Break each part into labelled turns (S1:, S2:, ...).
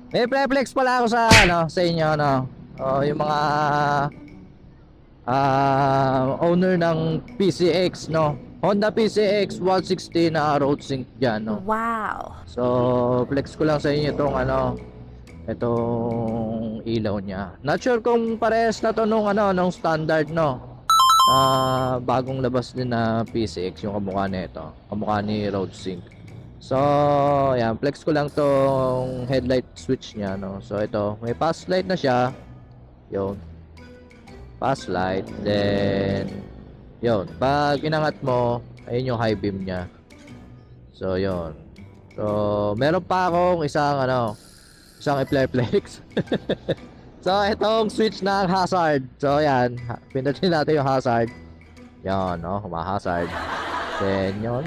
S1: May pre-flex pala ako sa ano, sa inyo no. Oh, yung mga owner ng PCX no. Honda PCX 160 na road sync diyan no.
S2: Wow.
S1: So, flex ko lang sa inyo itong ano, itong ilaw niya. Not sure kung parehas na to nung ano, nung standard no. Bagong labas din na PCX yung kamukha nito. Kamukha ni road sync. So, ayan, flex ko lang tong headlight switch niya, no. So, ito, may pass light na siya. Yun, pass light. Then, yun, pag inangat mo, ayun yung high beam niya. So, yun. So, meron pa akong isang i-flex. So, itong switch ng hazard. So, ayan, pindutin natin yung hazard. Yan, no, humahazard. Then, yun.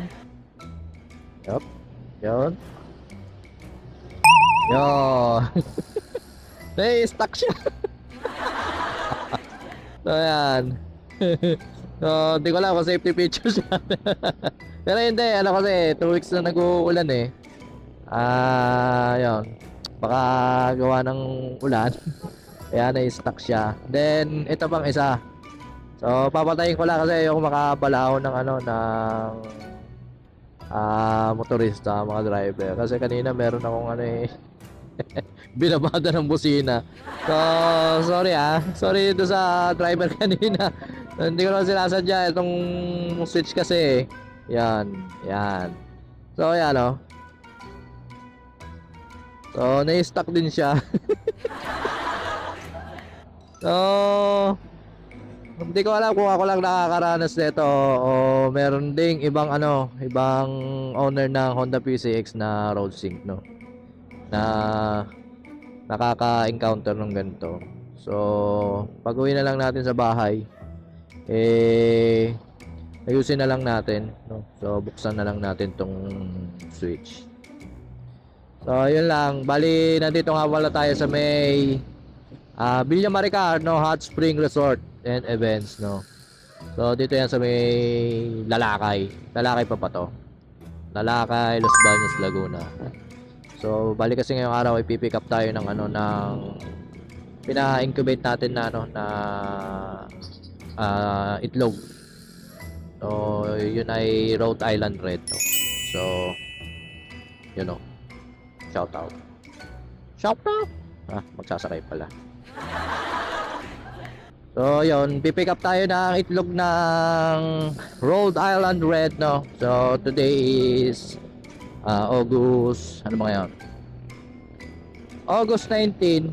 S1: Yup, yun. Yun. Stuck siya. So, ayan. So, di ko alam kung safety feature siya. Pero hindi, ano kasi, 2 weeks na nag-uulan eh. Yun. Baka gawa ng ulan. Kaya na-stuck siya. Then, ito pang isa. So, papatayin ko lang kasi yung makabalaw ng ano, ng motorista, mga driver. Kasi kanina meron akong ano eh, binabada ng busina. So, sorry sorry do sa driver kanina. Hindi ko naman sinasadya itong switch kasi. Yan, yan. So, yan o. So, na-stuck din siya. So, hindi ko alam kung ako lang nakakaranas nito o meron ding ibang ano, ibang owner ng Honda PCX na road sync no. Na nakaka-encounter ng ganito. So, pag-uwi na lang natin sa bahay, eh ayusin na lang natin, no. So, buksan na lang natin tong switch. So, yun lang. Bali, nandito nga pala tayo sa may Villa Maricar, no, Hot Spring Resort and Events, no. So, dito yan sa may Lalakay. Lalakay pa to? Lalakay, Los Baños, Laguna. So, bali kasi ngayong araw ay pipick up tayo ng ano, ng pina-incubate natin na ano, na itlog. So, yun ay Rhode Island Red, no. So, yun, no. Shout out. Shout out! Magsasakay pala. So, yun, pipick up tayo ng itlog ng Rhode Island Red, no. So, today is August, ano ba ngayon? August 19.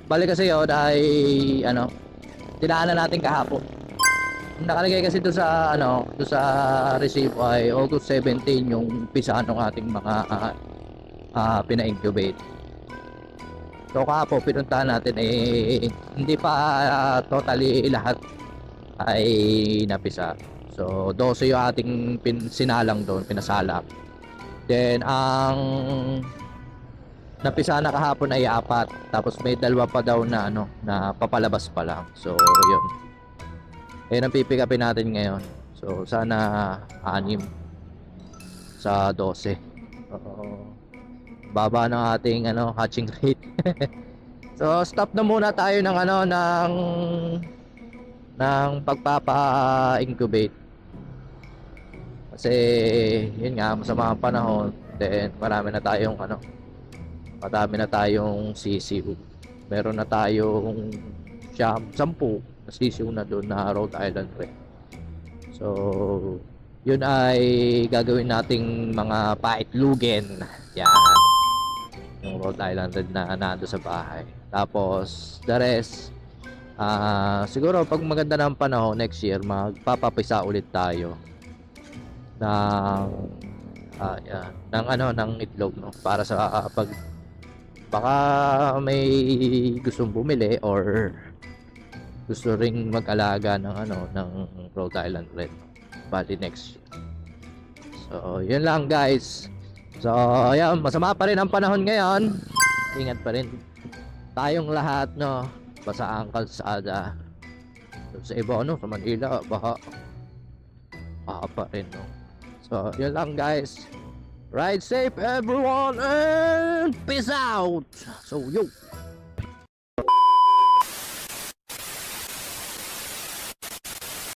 S1: Bali kasi yun ay ano, dinaanan natin kahapon. Nakalagay kasi doon sa ano, doon sa receipt ay August 17 yung pisa ng ating mga pina-incubate. So kahapon pinuntahan natin eh hindi pa totally lahat ay napisa. So 12 yung ating sinalang doon, pinasalak. Then ang napisa na kahapon ay 4. Tapos may dalawa pa daw na ano, na papalabas pa lang. So yun. Ayun ang pipikapin natin ngayon. So sana 6 sa 12. Baba ng ating ano, hatching rate. So stop na muna tayo ng ano, ng pagpapa-incubate. Kasi yun nga, masama ang panahon. Then marami na tayong ano, marami na tayong CCU. Meron na tayong 10 na CCU na doon na Rhode Island Red. So yun ay gagawin nating mga paitlugen. Yan, yung Rhode Island Red na nando sa bahay. Tapos the rest, siguro pag maganda na ang panahon next year, magpapapisa ulit tayo ng ng ano, ng itlog, no, para sa pag baka may gustong bumili or gusto ring mag-alaga ng ano, ng Rhode Island Red, bali next year. So yun lang guys. So ayan, masama pa rin ang panahon ngayon. Ingat pa rin tayong lahat, no. Basa ang kalsada. Sa iba ano, sa Manila baha pa rin, no. So yun lang guys. Ride safe everyone and peace out. So yo.